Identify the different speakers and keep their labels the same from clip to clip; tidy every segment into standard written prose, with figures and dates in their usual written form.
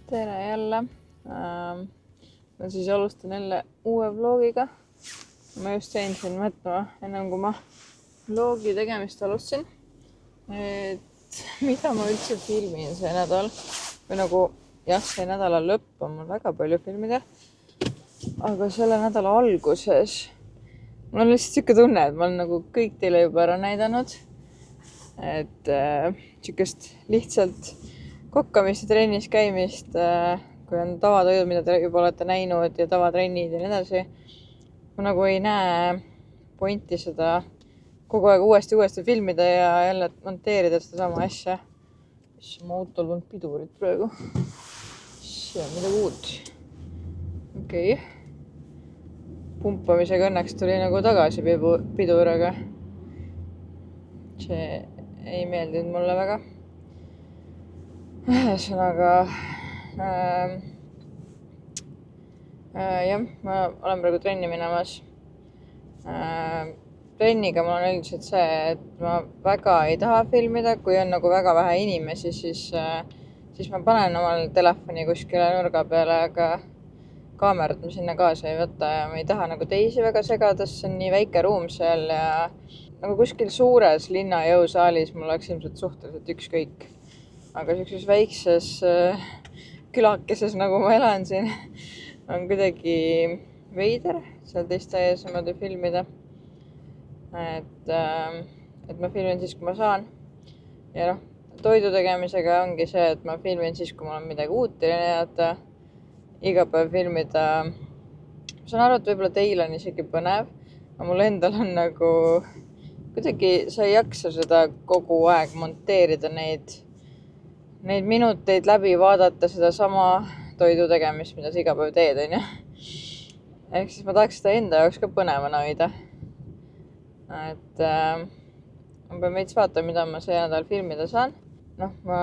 Speaker 1: Tere jälle. Ma siis alustan jälle uue vlogiga. Ma just jäin siin mõtlema, ennem kui ma vlogi tegemist alustasin, et mida ma üldse filmin see nädal. Või nagu, jah, see nädala lõpp on mul väga palju filmida. Aga selle nädala alguses mul on lihtsalt siuke tunne, et ma olen nagu kõik teile juba ära näidanud. Et siukest lihtsalt kokkamist ja trennis käimist, kui on tavatoidud, mida te juba olete näinud ja tavatrennid ja nii edasi. Ma nagu ei näe pointi seda kogu aeg uuesti filmida ja jälle monteerida seda sama asja. Mu autol on pidurid praegu. See on midagi uut. Okei. Pumpamisega õnneks tuli nagu tagasi pidur, aga see ei meeldinud mulle väga. Ühesõnaga, jah, ma olen praegu trenni minemas. Trenniga mul on üldiselt see, et ma väga ei taha filmida, kui on nagu väga vähe inimesi, siis ma panen omal telefoni kuskile nurga peale, aga kaamerat ma sinna kaasa ei võta ja ma ei taha nagu teisi väga segada, see on nii väike ruum seal ja nagu kuskil suures linna jõusaalis mul oleks ilmselt suhteliselt ükskõik. Aga sellises väikses külakeses, nagu ma elan siin, on kuidagi veider seal teiste ees niimoodi filmida. Et ma filmin siis, kui ma saan. Ja noh, toidu tegemisega ongi see, et ma filmin siis, kui mul on midagi uut ja näidata. Iga päev filmida. Ma saan aru, et võib-olla teil on isegi põnev, aga mul endal on nagu kuidagi sa ei jaksa seda kogu aeg monteerida neid minuteid läbi vaadata seda sama toidu tegemist, mida sa iga päev teed, on ju. Ehk siis ma tahaks seda enda jaoks ka põnevana hoida. Et ma pean veits vaatama, mida ma see nädal filmida saan. Noh, ma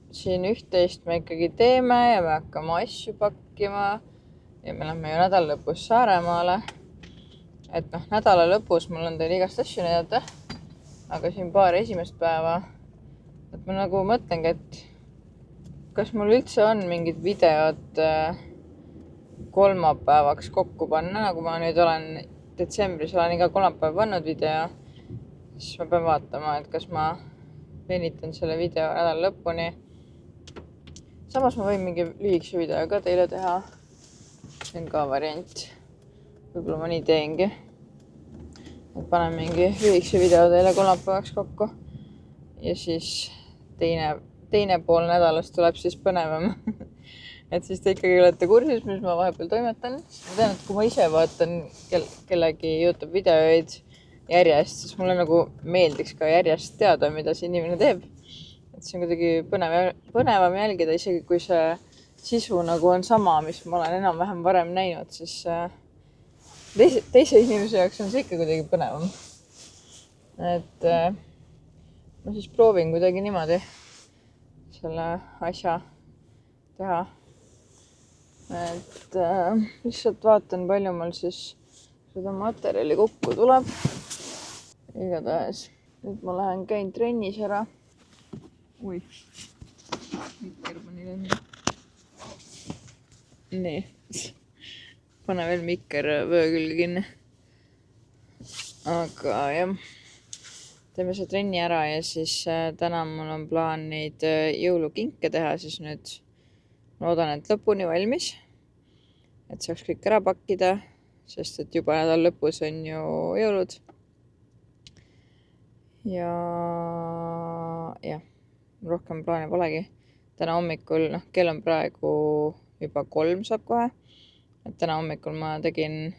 Speaker 1: siin üht-teist me ikkagi teeme ja me hakkame asju pakkima ja me lähme ju nädal lõpus Saaremaale. Et noh, nädala lõpus mul on teil igast asju näidata, aga siin paar esimest päeva, et ma nagu mõtlengi, et kas mul üldse on mingid videod kolmapäevaks kokku panna, nagu ma nüüd olen detsembris olen iga kolmapäev pannud video, siis ma pean vaatama, et kas ma venitan selle video nädala lõpuni. Samas ma võin mingi lühikese video ka teile teha. See on ka variant. Võib-olla ma nii teengi. Et panen mingi lühikese video teile kolmapäevaks kokku. Ja siis teine pool nädalast tuleb siis põnevam. Et siis te ikkagi olete kursis, mis ma vahepeal toimetan. Ma tean, et kui ma ise vaatan kellegi YouTube videoid järjest, siis mulle nagu meeldiks ka järjest teada, mida see inimene teeb. Et see on kuidagi põnevam jälgida, isegi kui see sisu nagu on sama, mis ma olen enam-vähem varem näinud, siis teise inimese jaoks on see ikka kuidagi põnevam. Et ma siis proovin kuidagi niimoodi selle asja teha. Et lihtsalt vaatan, palju mul siis seda materjali kokku tuleb. Igatahes. Nüüd ma käin trennis ära. Ui, mikker pani lennu. Nii, pane veel mikker vöö külge kinni. Aga jah, teeme see trenni ära ja siis täna mul on plaan neid jõulukinke teha, siis nüüd loodan, et lõpuni valmis. Et saaks kõik ära pakkida, sest et juba nädal lõpus on ju jõulud. Ja jah. Rohkem plaane polegi. Täna hommikul, kell on praegu juba 3 saab kohe. Et täna hommikul ma tegin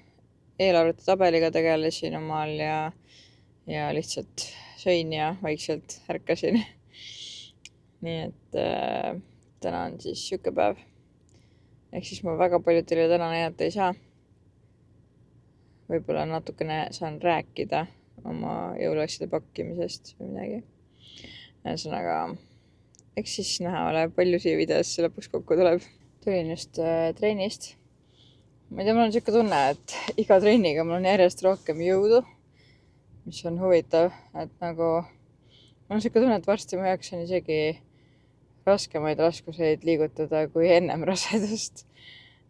Speaker 1: eelarvete tabeliga, tegelesin omal ja lihtsalt sõin ja vaikselt ärkasin. Nii et täna on siis siuke päev. Ehk siis ma väga palju teile täna näidata ei saa. Võib-olla natukene saan rääkida oma jõuluasjade pakkimisest või midagi. Ühesõnaga, eks siis näha ole, palju siia videosse lõpuks kokku tuleb. Tulin just trennist. Ma ei tea, mul on siuke tunne, et iga trenniga mul on järjest rohkem jõudu, mis on huvitav. Et nagu, mul on siuke tunne, et varsti ma jaksan isegi raskemaid raskuseid liigutada kui ennem rasedust.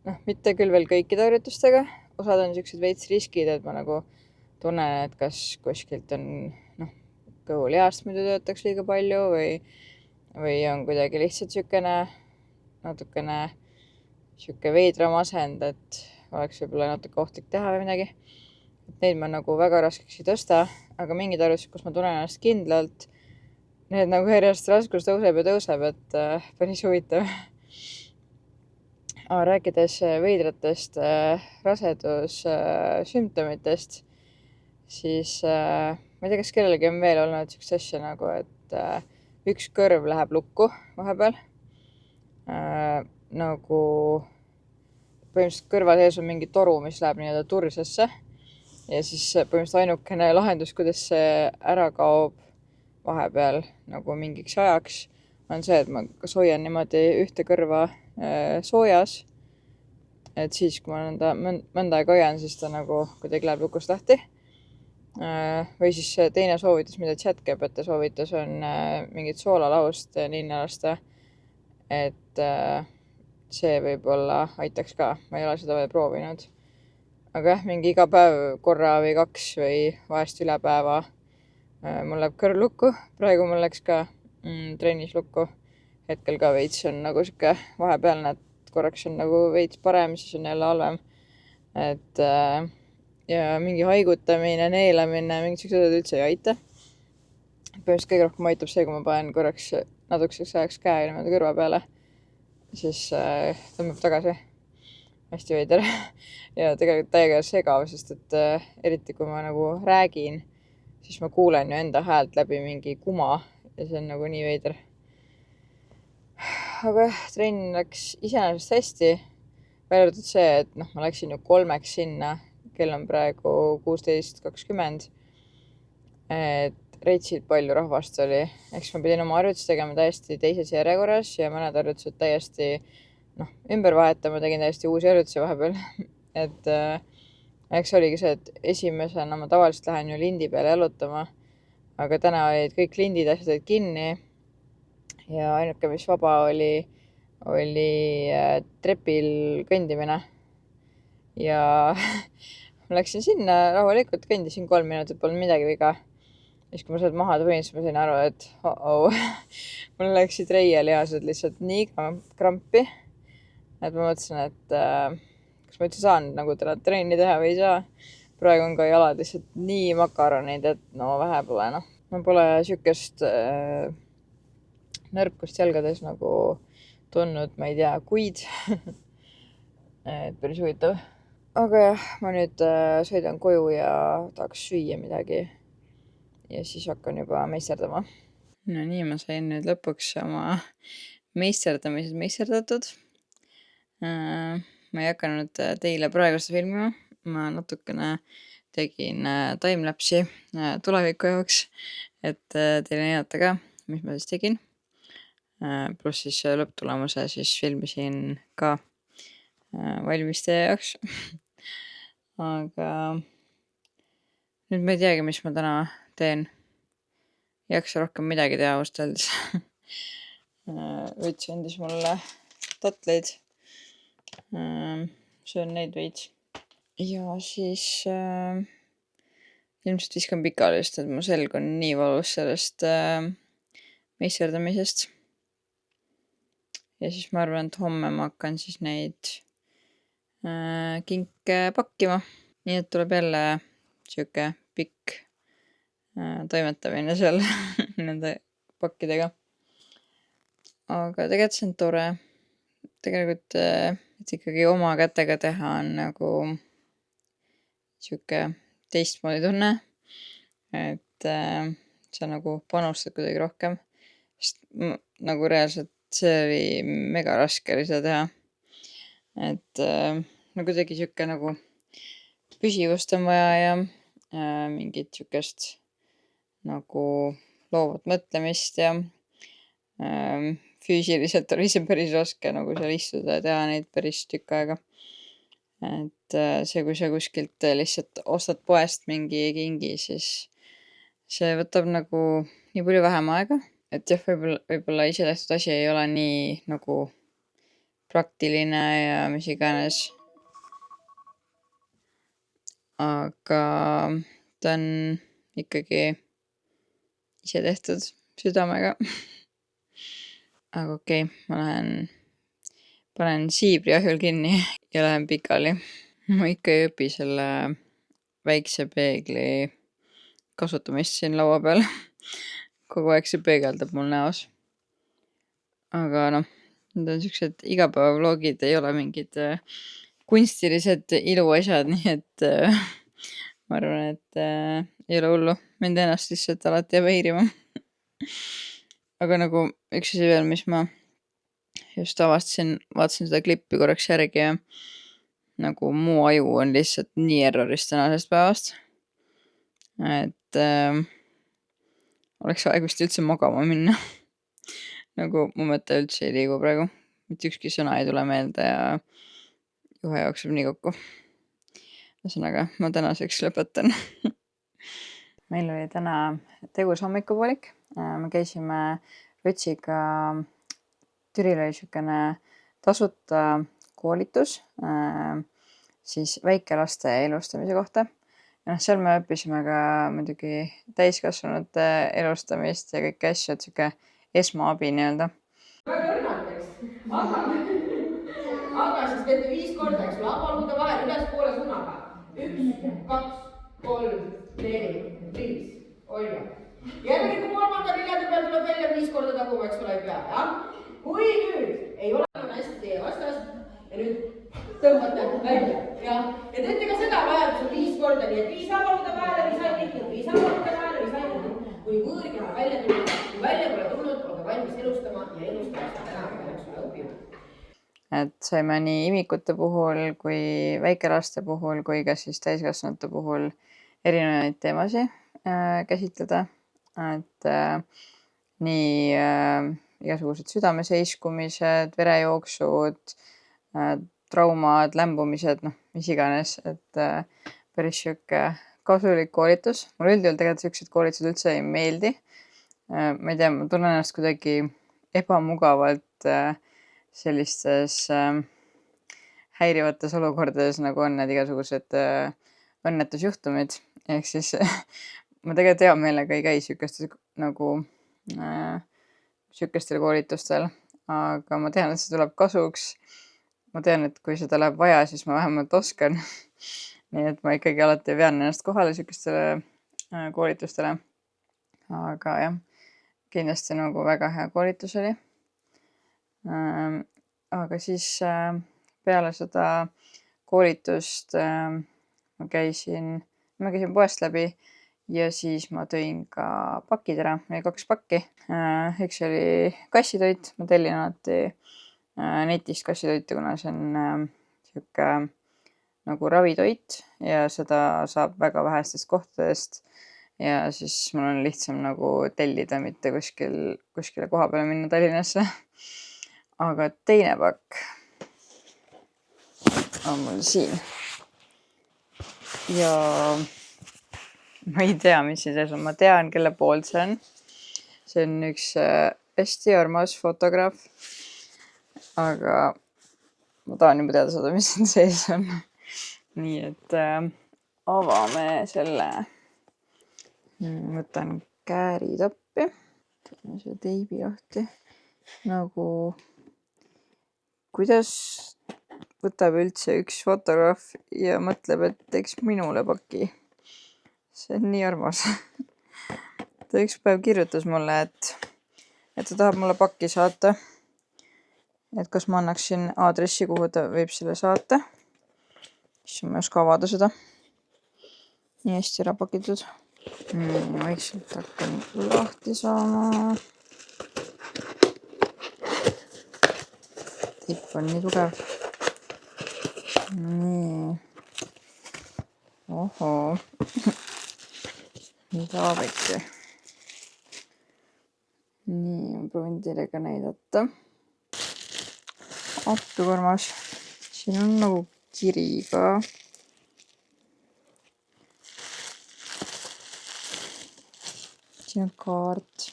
Speaker 1: Noh, mitte küll veel kõikide harjutustega, osad on siuksed veits riskid, et ma nagu tunnen, et kas kuskilt on kõhulihast muidu töötaks liiga palju või on kuidagi lihtsalt natukene sihuke veidra masend, et oleks võib-olla natuke ohtlik teha või midagi. Et neid ma nagu väga raskeks ei tõsta, aga mingid harjutused, kus ma tunnen ennast kindlalt, need nagu järjest raskus tõuseb ja tõuseb, et päris huvitav. Rääkides veidratest rasedussümptomitest, siis ma ei tea, kas kellelgi on veel olnud siukest asja nagu, et üks kõrv läheb lukku vahepeal. Nagu põhimõtteliselt kõrva sees on mingi toru, mis läheb nii-öelda tursesse ja siis põhimõtteliselt ainukene lahendus, kuidas see ära kaob vahepeal nagu mingiks ajaks, on see, et ma kas hoian niimoodi ühte kõrva soojas, et siis, kui ma mõnda aega hoian, siis ta nagu kuidagi läheb lukust lahti. Või siis teine soovitus, mida chat-GPT soovitas, on mingit soolalahust ninna lasta, et see võib-olla aitaks ka, ma ei ole seda veel proovinud. Aga jah, mingi iga päev korra või 2 või vahest üle päeva mul läheb kõrv lukku. Praegu mul läks ka trennis lukku. Hetkel ka veits on nagu siuke vahepealne, et korraks on nagu veits parem, siis on jälle halvem. Et ja mingi haigutamine, neelamine, mingid siuksed asjad üldse ei aita. Põhimõtteliselt kõige rohkem aitab see, kui ma panen korraks natukeseks ajaks käe niimoodi kõrva peale, siis tõmbab tagasi. Hästi veider. Ja tegelikult täiega segav, sest et eriti kui ma nagu räägin, siis ma kuulen ju enda häält läbi mingi kuma ja see on nagu nii veider. Aga jah, trenn läks iseenesest hästi. Välja arvatud see, et ma läksin ju 3-ks sinna, kell on praegu 16:20. Et reitsilt palju rahvast oli. Eks ma pidin oma harjutusi tegema täiesti teises järjekorras ja mõned harjutused täiesti ümber vahetama, tegin täiesti uusi harjutusi vahepeal. Et eks oligi see, et esimesena ma tavaliselt lähen ju lindi peale jalutama, aga täna olid kõik lindid, asjad olid kinni ja ainuke, mis vaba oli trepil kõndimine. Ja ma läksin sinna rahulikult, kõndisin 3 minutit, polnud midagi viga. Siis kui ma sealt maha tulin, siis ma sain aru, et mul läksid reielihased lihtsalt nii krampi, et ma mõtlesin, et kas ma üldse saan nagu täna trenni teha või ei saa. Praegu on ka jalad lihtsalt nii makaronid, et no vähe pole. Ma pole siukest nõrkust jalgades nagu tundnud, ma ei tea, kuid. Et päris huvitav. Aga jah, ma nüüd sõidan koju ja tahaks süüa midagi. Ja siis hakkan juba meisterdama. No nii, ma sain nüüd lõpuks oma meisterdamised meisterdatud. Ma ei hakanud teile praegu seda filmima. Ma natukene tegin timelapsi tuleviku jaoks, et teile näidata ka, mis ma siis tegin. Pluss siis lõpptulemuse siis filmisin ka valmis teie jaoks. Aga nüüd ma ei teagi, mis ma täna teen. Ei jaksa rohkem midagi teha ausalt öeldes. Võts andis mulle tatleid. Söön neid veits. Ja siis ilmselt viskan pikali, sest et mu selg on nii valus sellest meisterdamisest. Ja siis ma arvan, et homme ma hakkan siis neid kinke pakkima. Nii et tuleb jälle siuke pikk toimetamine seal nende pakkidega. Aga tegelikult see on tore. Tegelikult, et ikkagi oma kätega teha on nagu siuke teistmoodi tunne. Et sa nagu panustad kuidagi rohkem. Sest nagu reaalselt see oli mega raske oli seda teha. Et kuidagi siuke nagu püsivust on vaja ja mingit siukest nagu loovat mõtlemist ja füüsiliselt oli see päris raske nagu seal istuda ja teha neid päris tükk aega. Et see, kui sa kuskilt lihtsalt ostad poest mingi kingi, siis see võtab nagu nii palju vähem aega. et jah, võib-olla ise tehtud asi ei ole nii nagu praktiline ja mis iganes. Aga ta on ikkagi ise tehtud südamega. Aga okei, ma panen siibri ahjul kinni ja lähen pikali. Ma ikka ei õpi selle väikse peegli kasutamist siin laua peal. Kogu aeg see peegeldab mul näos. Aga noh, need on siuksed igapäevavlogid, ei ole mingid kunstilised iluasjad, nii et ma arvan, et ei ole hullu. Mind ennast lihtsalt alati jääb häirima. Aga nagu üks asi veel, mis ma just avastasin, vaatasin seda klippi korraks järgi ja nagu mu aju on lihtsalt nii erroris tänasest päevast. Et oleks aeg vist üldse magama minna. Nagu mu mõte üldse ei liigu praegu. Mitte ükski sõna ei tule meelde ja juhe jookseb nii kokku. Ühesõnaga, ma tänaseks lõpetan. Meil oli täna tegus hommikupoolik. Me käisime Rütsiga, Türil oli siukene tasuta koolitus siis väikelaste elustamise kohta. Ja seal me õppisime ka muidugi täiskasvanute elustamist ja kõiki asju, et siuke esmaabi nii-öelda.
Speaker 2: Väga õnnateks. Aga siis teete 5 korda, eks lavalgude vahel ülespoole suunaga. 1, 2, 3, 4, 5. Oiga. Jällegi kui 3. 4. peal tuleb välja 5 korda taguma, eks ole, ei pea. Ja? Kui nüüd ei ole hästi teie vastas ja nüüd tõmbate välja. Ja teete ka seda vajadusel 5 korda, nii et 5 lavalgude vahele, 5 ainult, 5 lavalgude vahele, 5 ainult. Kui võõrkeha välja tulnud, kui välja pole tulnud, olge valmis elustama ja elustama täna eks ole õpime.
Speaker 1: Et saime nii imikute puhul kui väikelaste puhul kui ka siis täiskasvanute puhul erinevaid teemasid käsitleda. Et nii igasugused südameseiskumised, verejooksud, traumad, lämbumised, mis iganes. Et päris siuke kasulik koolitus. Mulle üldjuhul tegelikult siuksed koolitused üldse ei meeldi. Ma ei tea, ma tunnen ennast kuidagi ebamugavalt sellistes häirivates olukordades, nagu on need igasugused õnnetusjuhtumid. Ehk siis ma tegelikult hea meelega ei käi siukestel koolitustel, aga ma tean, et see tuleb kasuks. Ma tean, et kui seda läheb vaja, siis ma vähemalt oskan. Nii et ma ikkagi alati vean ennast kohale siukestele koolitustele. Aga jah, kindlasti nagu väga hea koolitus oli. Aga siis peale seda koolitust ma käisin poest läbi ja siis ma tõin ka pakid ära. Meil 2 pakki. Üks oli kassitoit. Ma tellin alati netist kassitoitu, kuna see on siuke nagu ravitoit ja seda saab väga vähestest kohtadest. Ja siis mul on lihtsam nagu tellida, mitte kuskile koha peale minna Tallinnasse. Aga teine pakk on mul siin. Ja ma ei tea, mis see sees on. Ma tean, kelle poolt see on. See on üks hästi armas fotograaf. Aga ma tahan juba teada saada, mis siin sees on. Nii et avame selle. Võtan kääritappi. Teeme selle teibi lahti. Nagu kuidas võtab üldse üks fotograaf ja mõtleb, et teeks minule paki. See on nii armas. Ta üks päev kirjutas mulle, et ta tahab mulle pakki saata. Et kas ma annaksin aadressi, kuhu ta võib selle saata. Siis ma ei oska avada seda. Nii hästi ära pakitud. Vaikselt hakkan lahti saama. Tipp on nii tugev. Nii. Ohoo. Mida väike. Nii, ma proovin teile ka näidata. Appi kormas. Siin on nagu kiri ka. Siin on kaart.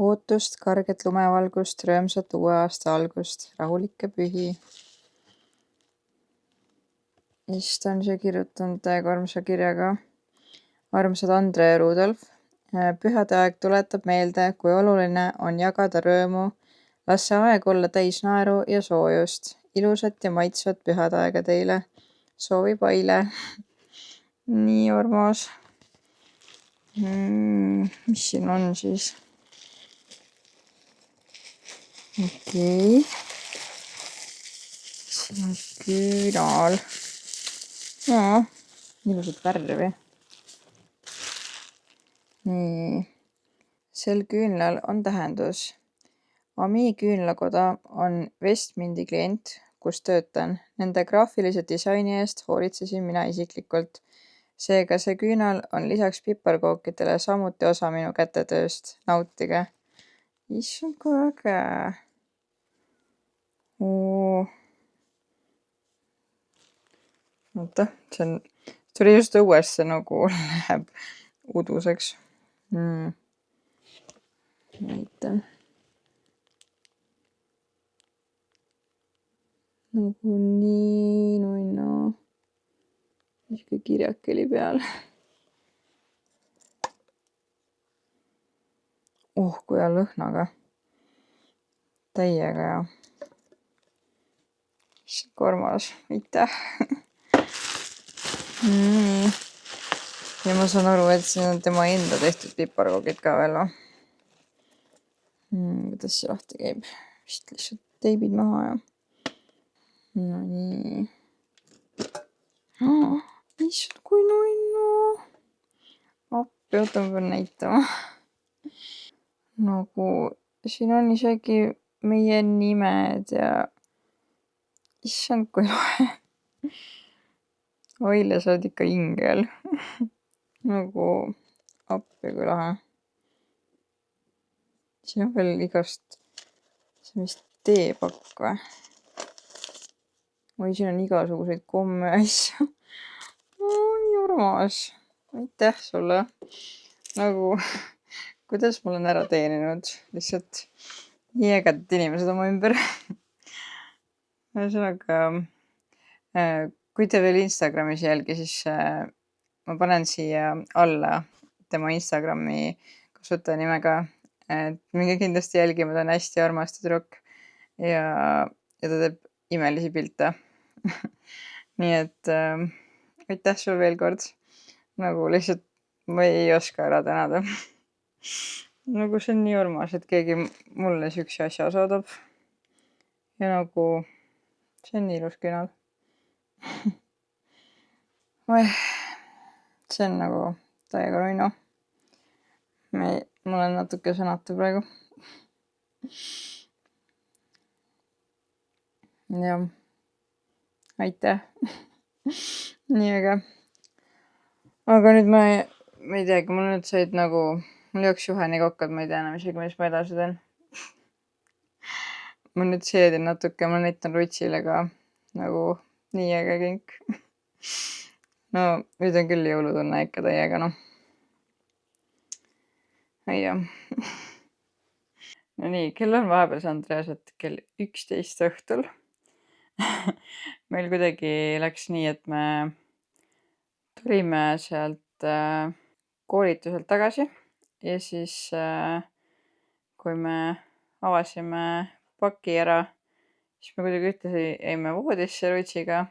Speaker 1: ootust, karget lumevalgust, rõõmsat uue aasta algust, rahulikke pühi. Vist on see kirjutanud täiega armsa kirjaga. Armsad Andre ja Rudolf. Pühade aeg tuletab meelde, kui oluline on jagada rõõmu. Las see aeg olla täis naeru ja soojust. Ilusat ja maitsvat pühade aega teile. Soovib Aile. Nii armas. Mis siin on siis? Okei. Siin on küünal. Ilusat värvi. Nii. Sel küünlal on tähendus. Ami küünlakoda on Westmindi klient, kus töötan. Nende graafilise disaini eest hoolitsesin mina isiklikult. Seega see küünal on lisaks piparkookidele samuti osa minu kätetööst. Nautige. Issand, kui äge. Oota, see tuli just õues, see nagu läheb uduseks. Näitan. Nagu nii, no. Niisugune kirjakeli peal. Kui hea lõhnaga. Täiega ja. Kormas, aitäh. Nii. Ja ma saan aru, et siin on tema enda tehtud piparkoogid ka veel. Kuidas see lahti käib? Vist lihtsalt teibid maha ja. No nii. Issand, kui nunnu. Appi, oota, ma pean näitama. Nagu siin on isegi meie nimed ja issand, kui lahe. Aile, sa oled ikka ingel. Nagu appi, kui lahe. Siin on veel igast, see on vist teepakk või? Või siin on igasuguseid komme asju. Nii armas. Aitäh sulle. Nagu, kuidas ma olen ära teeninud. Lihtsalt nii ägedad inimesed oma ümber. Ühesõnaga, kui te veel Instagramis jälgi, siis ma panen siia alla tema Instagrami kasutajanimega. Minge kindlasti jälgima, ta on hästi armas tüdruk ja ta teeb imelisi pilte. Nii et aitäh sul veel kord. Nagu lihtsalt ma ei oska ära tänada. Nagu see on nii armas, et keegi mulle siukse asja saadab. Ja nagu see on nii ilus küünal. See on nagu täiega roino. Ma olen natuke sõnatu praegu. Ja aitäh. Nii äge. Aga nüüd ma ei teagi, mul nüüd said nagu, mul joks juhe nii kokku, et ma ei tea enam isegi, mis ma edasi teen. Ma nüüd seedin natuke, ma näitan Rutsile ka nagu nii äge kink. No nüüd on küll jõulutunne ikka täiega, noh. Jah. No nii, kell on vahepeal see Andreas, et kell 11 õhtul. Meil kuidagi läks nii, et me tulime sealt koolituselt tagasi ja siis kui me avasime paki ära, siis me kuidagi ühtlasi jäime voodisse Rutsiga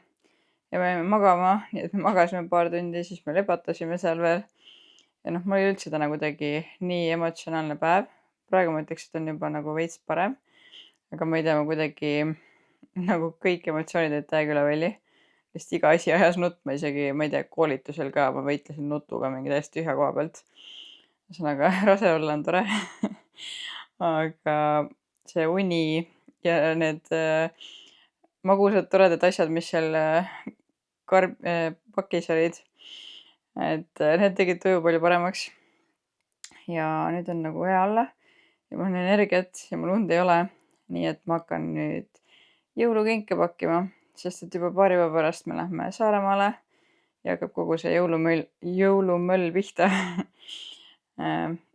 Speaker 1: ja me jäime magama, nii et me magasime paar tundi, siis me lepatasime seal veel. Ja noh, mul oli üldse täna kuidagi nii emotsionaalne päev. Praegu ma ütleks, et on juba nagu veits parem. Aga ma ei tea, ma kuidagi nagu kõik emotsioonid olid täiega üle välja. Lihtsalt iga asi ajas nutma, isegi, ma ei tea, koolitusel ka ma võitlesin nutuga mingi täiesti tühja koha pealt. Ühesõnaga, rase olla on tore. Aga see uni ja need magusad toredad asjad, mis seal pakis olid, et need tegid tuju palju paremaks. Ja nüüd on nagu hea olla ja mul on energiat ja mul und ei ole. Nii et ma hakkan nüüd jõulukinke pakkima, sest et juba paari päeva pärast me lähme Saaremaale ja hakkab kogu see jõulumöll pihta.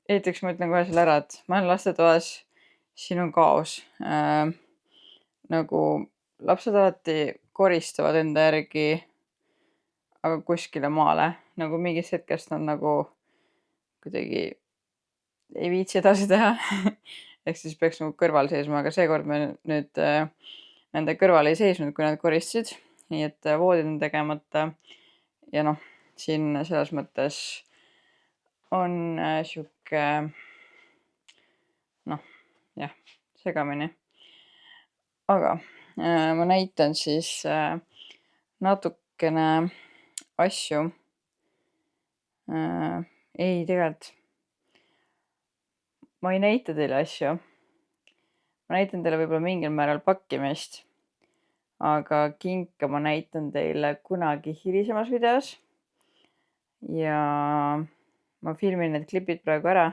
Speaker 1: esiteks ma ütlen kohe selle ära, et ma olen lastetoas, siin on kaos. Nagu lapsed alati koristavad enda järgi, aga kuskile maale. Nagu mingist hetkest nad nagu kuidagi ei viitsi edasi teha. Ehk siis peaks nagu kõrval seisma, aga seekord me nüüd nende kõrval ei seisnud, kui nad koristasid. Nii et voodid on tegemata. Ja noh, siin selles mõttes on sihuke segamini. Aga ma näitan siis natukene asju. Ei, tegelikult ma ei näita teile asju. Ma näitan teile võib-olla mingil määral pakkimist, aga kinke ma näitan teile kunagi hilisemas videos. Ja ma filmin need klipid praegu ära.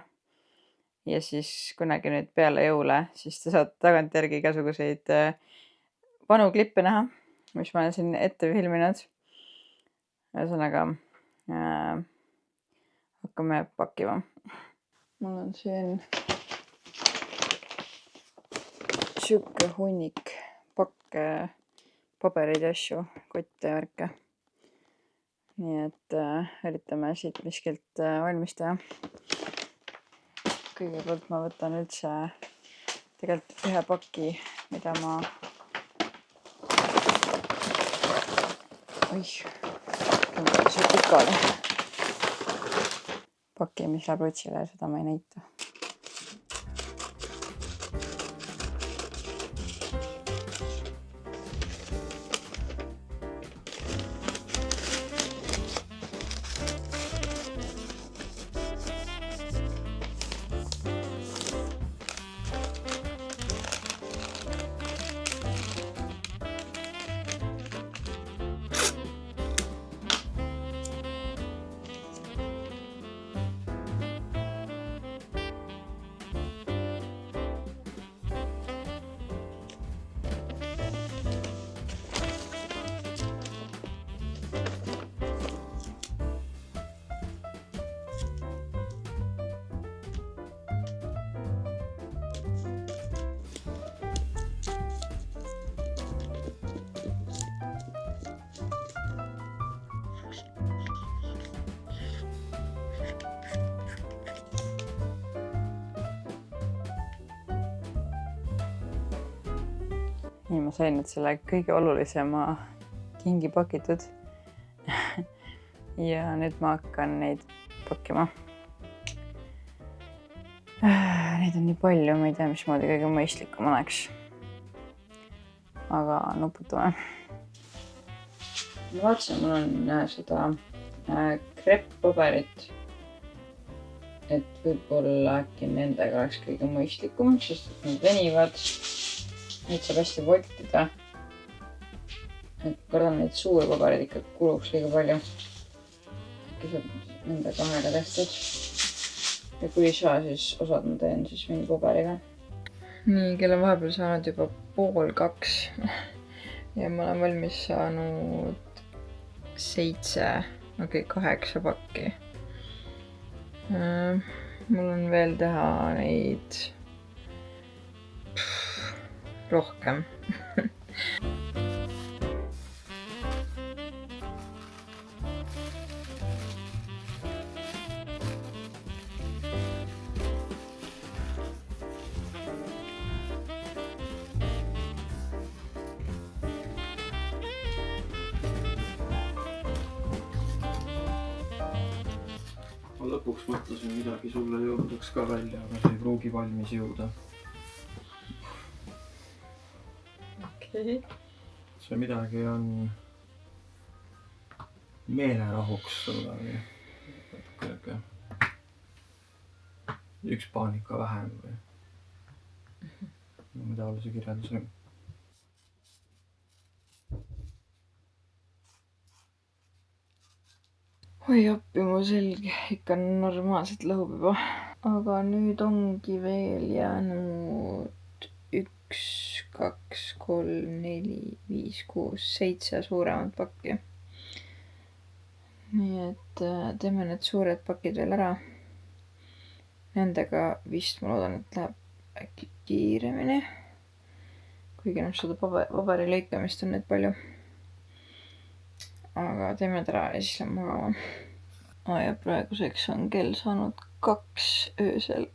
Speaker 1: Ja siis kunagi nüüd peale jõule, siis te saate tagantjärgi igasuguseid vanu klippe näha, mis ma olen siin ette filminud. Ühesõnaga hakkame pakkima. Mul on siin sihuke hunnik pakke, pabereid ja asju, kotte ja värke. Nii et üritame siit miskilt valmis teha. Kõigepealt ma võtan üldse tegelikult ühe paki, mida ma see pikali paki, mis läheb Rotsile, seda ma ei näita. Nii, ma sain nüüd selle kõige olulisema kingi pakitud. Ja nüüd ma hakkan neid pakkima. Neid on nii palju, ma ei tea, mismoodi kõige mõistlikum oleks. Aga nuputame. Ma vaatasin, mul on seda krepppaberit. Et võib-olla äkki nendega oleks kõige mõistlikum, sest need venivad. Neid saab hästi voltida. Et kardan neid suuri pabereid ikka kuluks liiga palju. Äkki saab nende kahega tehtud. Ja kui ei saa, siis osad ma teen siis mingi paberiga. Nii, kell on vahepeal saanud juba 1:30. Ja ma olen valmis saanud 8 pakki. Mul on veel teha neid rohkem.
Speaker 3: Ma lõpuks mõtlesin midagi sulle jõudaks ka välja, aga see ei pruugi valmis jõuda.
Speaker 1: Okei.
Speaker 3: See midagi on meelerahuks sulle või natuke üks paanika vähem või mida oli see kirjeldus?
Speaker 1: Oi appi, mu selg ikka normaalselt lõhub juba. Aga nüüd ongi veel jäänud 1, 2, 3, 4, 5, 6, 7 suuremat pakki. Nii et teeme need suured pakid veel ära. Nendega vist ma loodan, et läheb äkki kiiremini. Kuigi seda paberi lõikamist on nüüd palju. Aga teeme ära ja siis lähen magama. Ja praeguseks on kell saanud 2 öösel.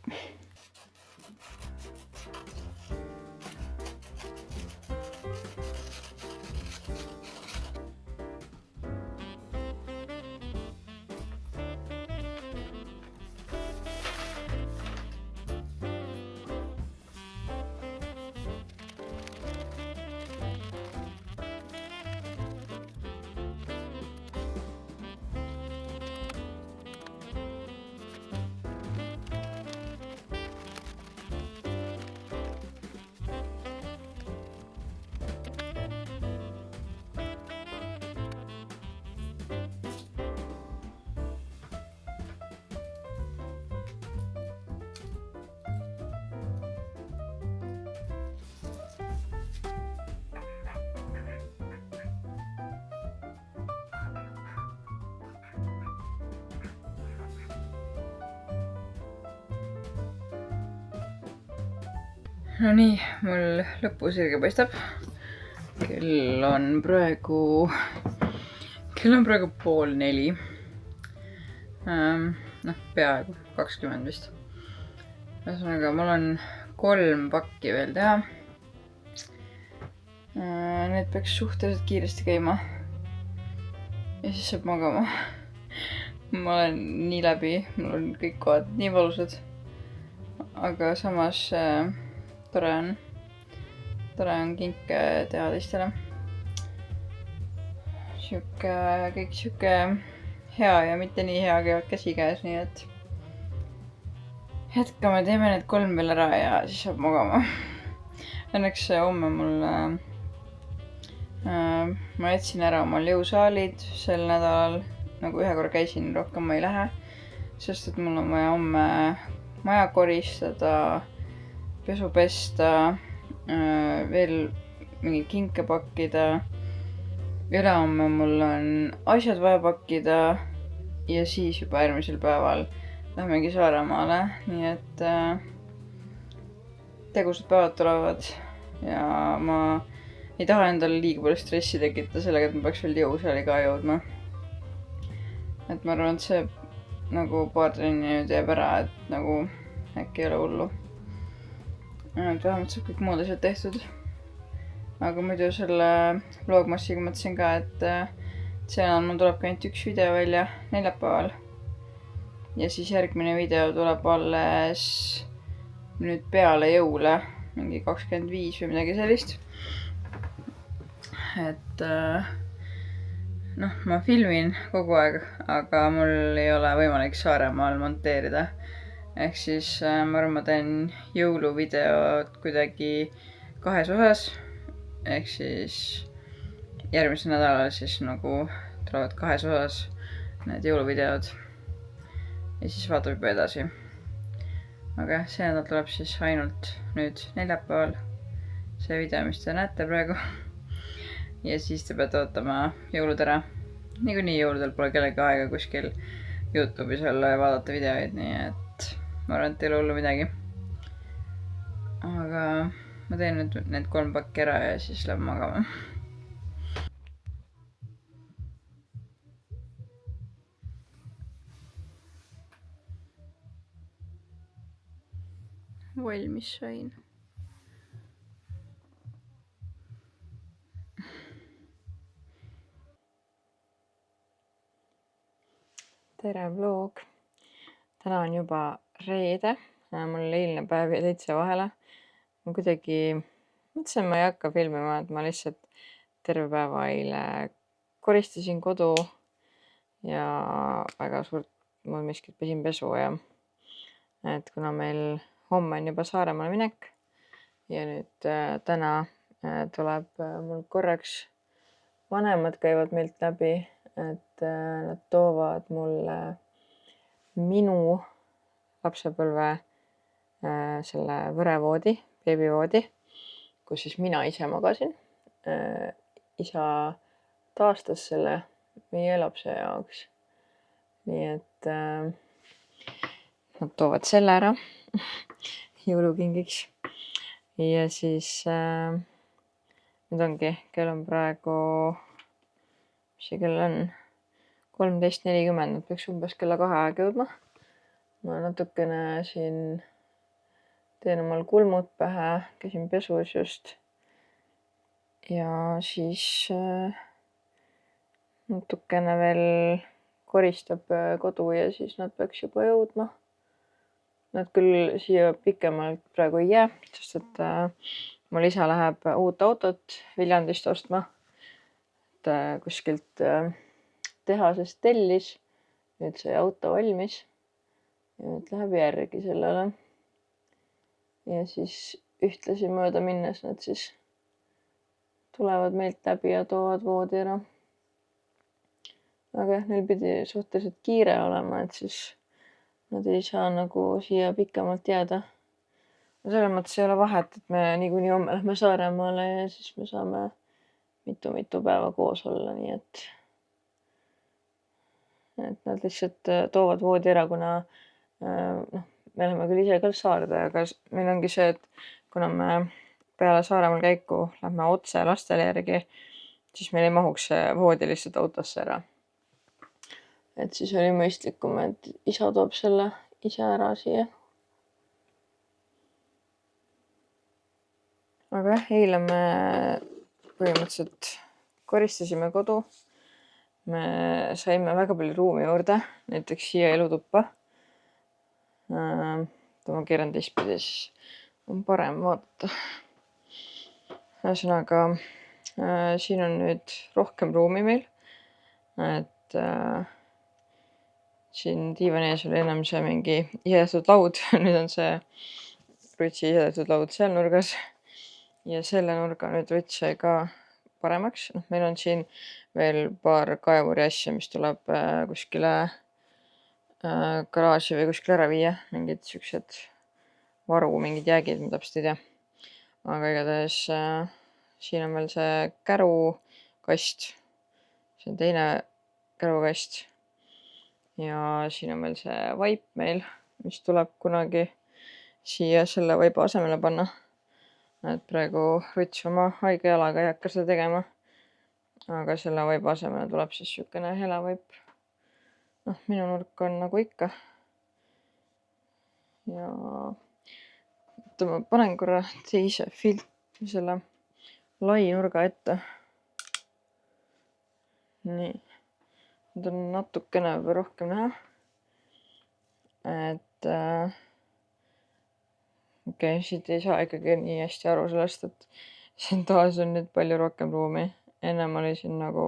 Speaker 1: No nii, mul lõpusirge paistab. Kell on praegu 3:30. Peaaegu 20 vist. Ühesõnaga, mul on 3 pakki veel teha. Need peaks suhteliselt kiiresti käima. Ja siis saab magama. Ma olen nii läbi, mul on kõik kohad nii valusad. Aga samas tore on kinke teha teistele. Kõik siuke hea ja mitte nii hea käivad käsikäes, nii et jätkame, teeme need 3 veel ära ja siis saab magama. Õnneks homme mul ma jätsin ära omal jõusaalid sel nädalal, nagu ühe korra käisin, rohkem ma ei lähe, sest et mul on vaja homme maja koristada, pesu pesta, veel mingi kinke pakkida. Ülehomme mul on asjad vaja pakkida ja siis juba järgmisel päeval lähmegi Saaremaale, nii et tegusad päevad tulevad ja ma ei taha endale liiga palju stressi tekitada sellega, et ma peaks veel jõusaali ka jõudma. Et ma arvan, et see nagu paar trenni nüüd jääb ära, et nagu äkki ei ole hullu. Et vähemalt saab kõik muud asjad tehtud. Aga muidu selle vlogmassiga mõtlesin ka, et see mul tuleb ka ainult 1 video välja neljapäeval. Ja siis järgmine video tuleb alles nüüd peale jõule, mingi 25 või midagi sellist. Et ma filmin kogu aeg, aga mul ei ole võimalik Saaremaal monteerida. Ehk siis ma arvan, ma teen jõuluvideod kuidagi 2 osas. Ehk siis järgmisel nädalal siis nagu tulevad 2 osas need jõuluvideod. Ja siis vaatab juba edasi. Aga see nädal tuleb siis ainult nüüd neljapäeval. See video, mis te näete praegu. Ja siis te peate ootama jõulud ära. Niikuinii jõuludel pole kellegi aega kuskil YouTube'is olla ja vaadata videoid, nii et ma arvan, et ei ole hullu midagi. Aga ma teen nüüd need 3 pakki ära ja siis lähen magama. Valmis sain. Tere vlog. Täna on juba reede. Mul eilne päev jäi täitsa vahele. Ma kuidagi mõtlesin, ma ei hakka filmima, et ma lihtsalt terve päeva eile koristasin kodu ja väga suurt mul miskit pesin pesu ja et kuna meil homme on juba Saaremaale minek ja nüüd täna tuleb mul korraks vanemad käivad meilt läbi, et nad toovad mulle minu lapsepõlve selle võrevoodi, beebivoodi, kus siis mina ise magasin. Isa taastas selle meie lapse jaoks. Nii et nad toovad selle ära jõulukingiks. Ja siis nüüd ongi, kell on praegu, mis see kell on? 13.40, nad peaks umbes kella 2 aega jõudma. Ma natukene siin teen omal kulmud pähe, käisin pesus just. Ja siis natukene veel koristab kodu ja siis nad peaks juba jõudma. Nad küll siia pikemalt praegu ei jää, sest et mul isa läheb uut autot Viljandist ostma. Et kuskilt tehasest tellis. Nüüd sai auto valmis. Ja nüüd läheb järgi sellele. Ja siis ühtlasi mööda minnes nad siis tulevad meilt läbi ja toovad voodi ära. Aga neil pidi suhteliselt kiire olema, et siis nad ei saa nagu siia pikemalt jääda. Selles mõttes ei ole vahet, et me niikuinii homme lähme Saaremaale ja siis me saame mitu päeva koos olla, nii et nad lihtsalt toovad voodi ära, kuna me läheme küll ise ka saarde, aga meil ongi see, et kuna me peale Saaremaal käiku lähme otse lastele järgi, siis meil ei mahuks see voodi lihtsalt autosse ära. Et siis oli mõistlikum, et isa toob selle ise ära siia. Aga jah, eile me põhimõtteliselt koristasime kodu. Me saime väga palju ruumi juurde, näiteks siia elutuppa. Ma keeran teistpidi, siis on parem vaadata. Ühesõnaga, siin on nüüd rohkem ruumi meil. Et siin diivani ees oli enam see mingi isetud laud. Nüüd on see Rutsi isetud laud seal nurgas. Ja selle nurga nüüd Ruts sai ka paremaks. Meil on siin veel paar kaevuri asja, mis tuleb kuskile garaaži või kuskile ära viia. Mingid siuksed varu, mingid jäägid, ma täpselt ei tea. Aga igatahes siin on veel see kärukast. See on teine kärukast. Ja siin on veel see vaip meil, mis tuleb kunagi siia selle vaiba asemele panna. Et praegu Ruts oma haige jalaga ei hakka seda tegema. Aga selle vaiba asemele tuleb siis siukene hela vaip. Minu nurk on nagu ikka. Ja ma panen korra teise selle lai nurga ette. Nii. Nüüd on natukene rohkem näha. Et okei, siit ei saa ikkagi nii hästi aru sellest, et siin toas on nüüd palju rohkem ruumi. Ennem oli siin nagu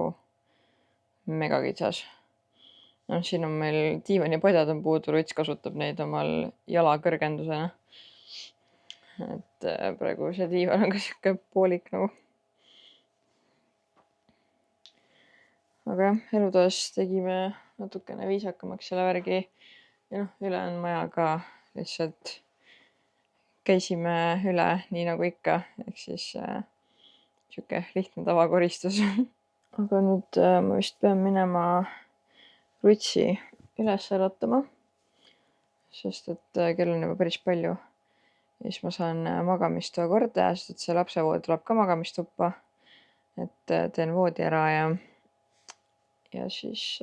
Speaker 1: megakitsas. Siin on meil diivanipadjad on puudu, Ruts kasutab neid omal jala kõrgendusena. Et praegu see diivan on ka siuke poolik nagu. Aga jah, elutoas tegime natukene viisakamaks selle värgi. Ja ülejäänud maja ka lihtsalt käisime üle nii nagu ikka. Ehk siis siuke lihtne tavakoristus. Aga nüüd ma vist pean minema Rutsi üles äratama. Sest et kell on juba päris palju. Ja siis ma saan magamistoa korda, sest et see lapsevoodi tuleb ka magamistuppa. Et teen voodi ära ja siis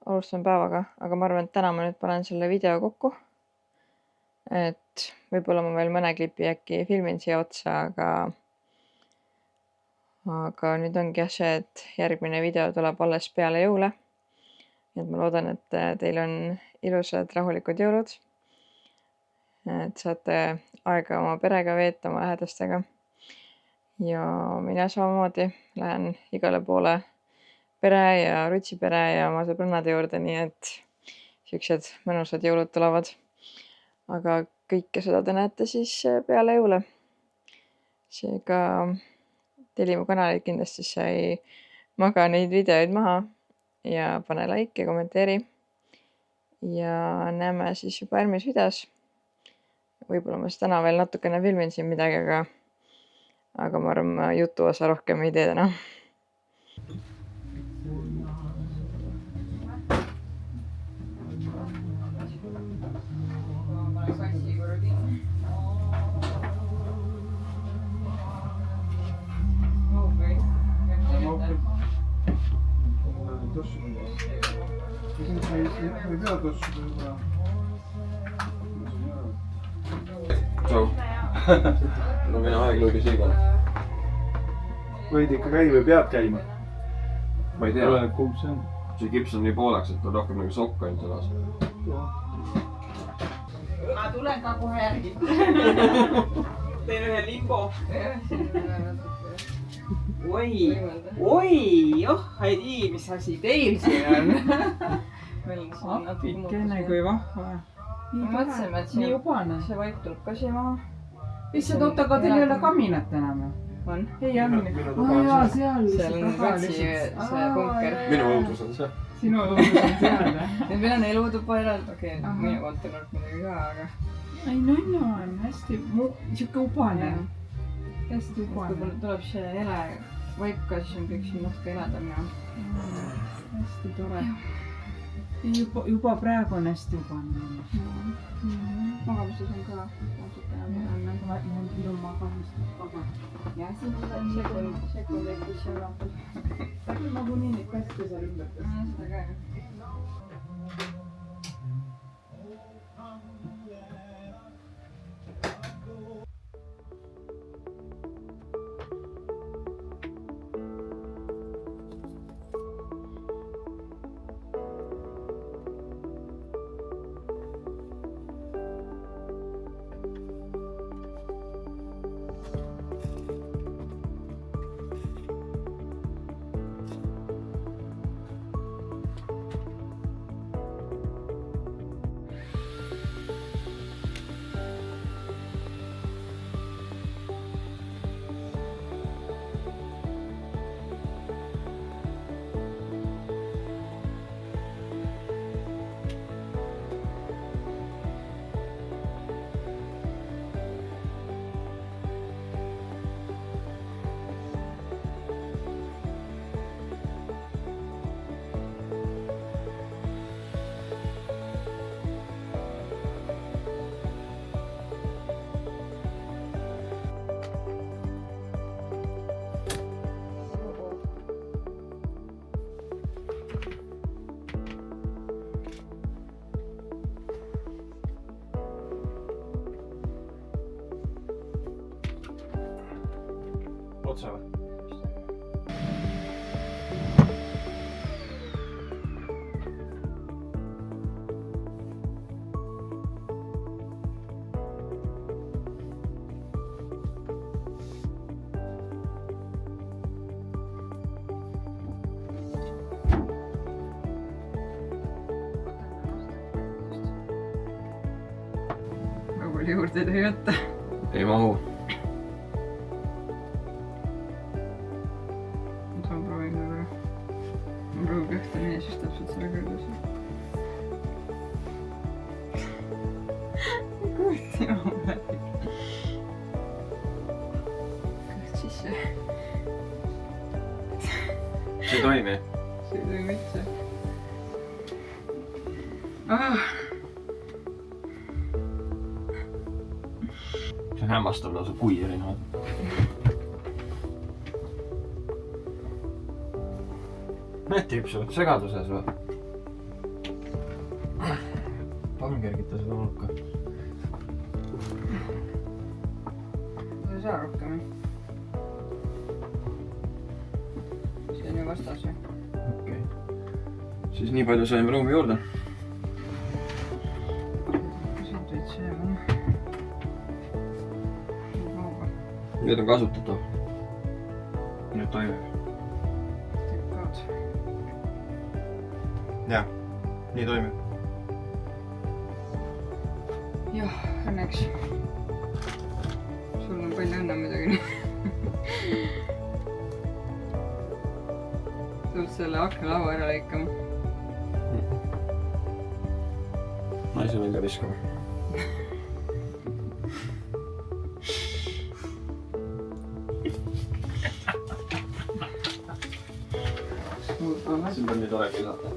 Speaker 1: alustan päevaga. Aga ma arvan, et täna ma nüüd panen selle video kokku. Et võib-olla ma veel mõne klipi äkki filmin siia otsa, aga nüüd ongi jah see, et järgmine video tuleb alles peale jõule. Et ma loodan, et teil on ilusad rahulikud jõulud. Et saate aega oma perega veeta, oma lähedastega. Ja mina samamoodi lähen igale poole pere ja Rutsi pere ja oma sõbrannade juurde, nii et siuksed mõnusad jõulud tulevad. Aga kõike seda te näete siis peale jõule. Seega telli mu kanaleid kindlasti sai maga neid videoid maha ja pane like ja kommenteeri. Ja näeme siis juba järgmises videos. Võib-olla ma siis täna veel natukene filmin siin midagi, aga ma arvan, ma jutu osa rohkem ei tee täna.
Speaker 4: ei pea tossuda juba.
Speaker 3: tšau. no mina aeglõõgi siiga.
Speaker 4: võid ikka käia või pead käima?
Speaker 3: ma ei tea.
Speaker 4: Oleneb, kumb see on.
Speaker 3: see kips on nii pooleks, et on rohkem nagu sokk ainult sõnas.
Speaker 2: ma tulen ka kohe järgi.
Speaker 5: teen ühe limbo. oi, oh, ei tea, mis asi teil siin on. Appikene kui vahva.
Speaker 1: mõtlesime, et
Speaker 5: nii ubane.
Speaker 1: see vaip tuleb ka siia maha.
Speaker 5: issand, oota, aga teil ei ole kaminat enam ju?
Speaker 1: on.
Speaker 5: ei on.
Speaker 3: minu tuba on
Speaker 5: jaa,
Speaker 3: seal.
Speaker 5: seal
Speaker 1: seal on Ratsi see bunker.
Speaker 3: minu õudus on see.
Speaker 5: sinu õudus on seal, jah?
Speaker 1: meil on elutuba eraldi, okei, minu kontinent muidugi ka, aga.
Speaker 5: ei, nunnu on hästi, siuke ubane. hästi ubane.
Speaker 1: kui tuleb see hele vaip ka, siis on kõik siin natuke heledam ja.
Speaker 5: hästi tore. juba praegu on hästi ubane.
Speaker 1: magamises on ka natukene parem.
Speaker 5: minu magamist.
Speaker 1: jah, siin on sekund tekkis ja rahvus.
Speaker 5: ta küll nagunii neid kaste seal ümberdas.
Speaker 1: seda ka jah.
Speaker 3: otse või?
Speaker 1: palju juurde ei tohi võtta.
Speaker 3: ei mahu.
Speaker 1: ma proovin korra. ma proovin ühte nii, siis täpselt selle kõrguse. kuulti maha. kõht sisse.
Speaker 3: see ei toimi.
Speaker 1: see ei toimi üldse.
Speaker 3: see on hämmastav lausa, kui erinevad. Need tipsud segaduses või? palun kergita seda hulka.
Speaker 1: sa ei saa rohkem. see on ju vastas ju.
Speaker 3: okei. siis nii palju saime ruumi juurde. Need on kasutatav. Need toimib.
Speaker 1: Tükad.
Speaker 3: jah, nii toimib.
Speaker 1: jah, õnneks. sul on palju õnne muidugi. sa pead selle aknalaua ära lõikama.
Speaker 3: naise välja viskama. siin peab nii tore kisata.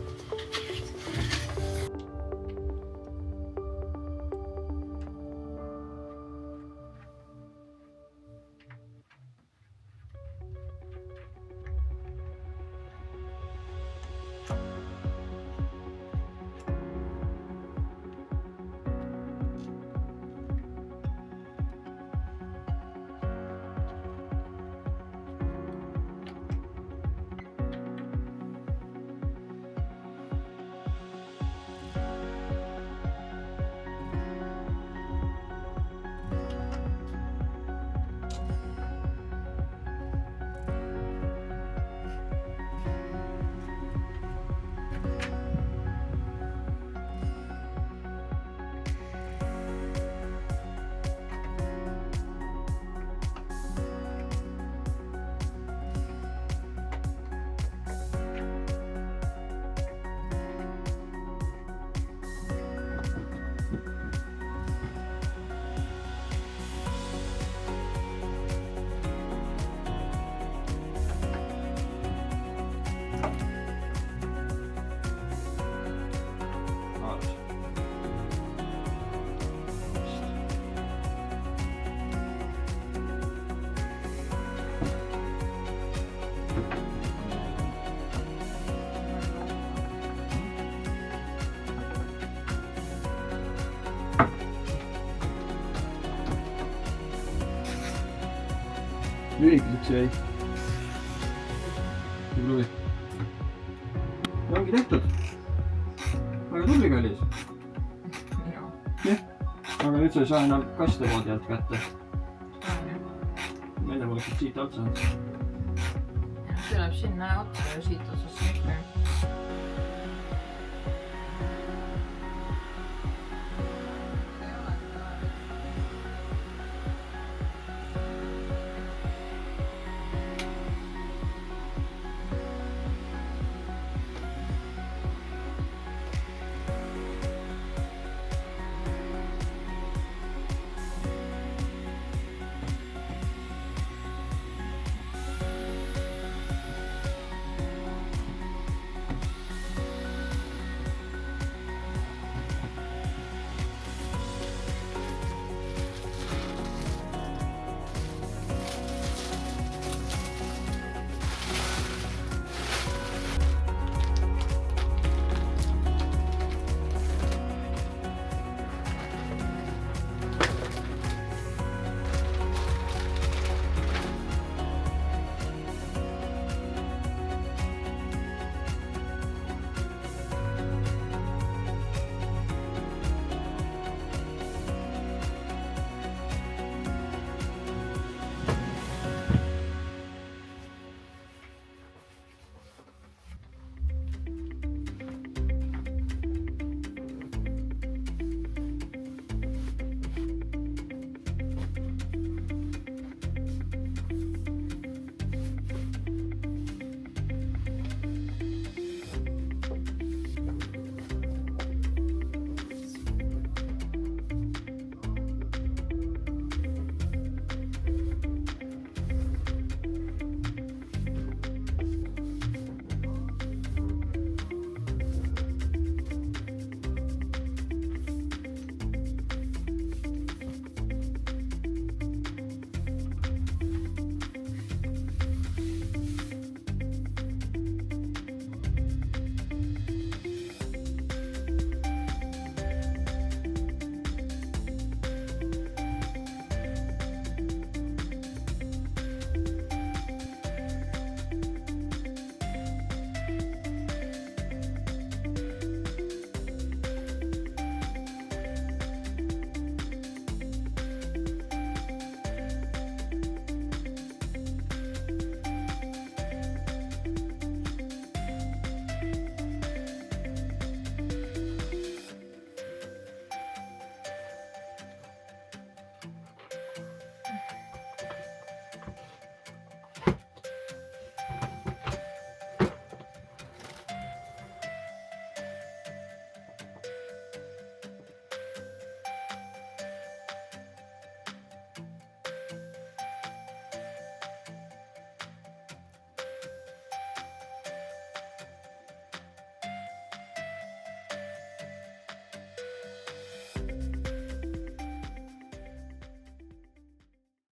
Speaker 3: lühikeseks jäi. Pruugi. ja ongi tehtud. väga tubli kallis. jah, aga nüüd sa ei saa enam kaste moodi alt kätte. enne poleks siit alt saanud.
Speaker 1: see läheb sinna otsa ja siit otsast mitte.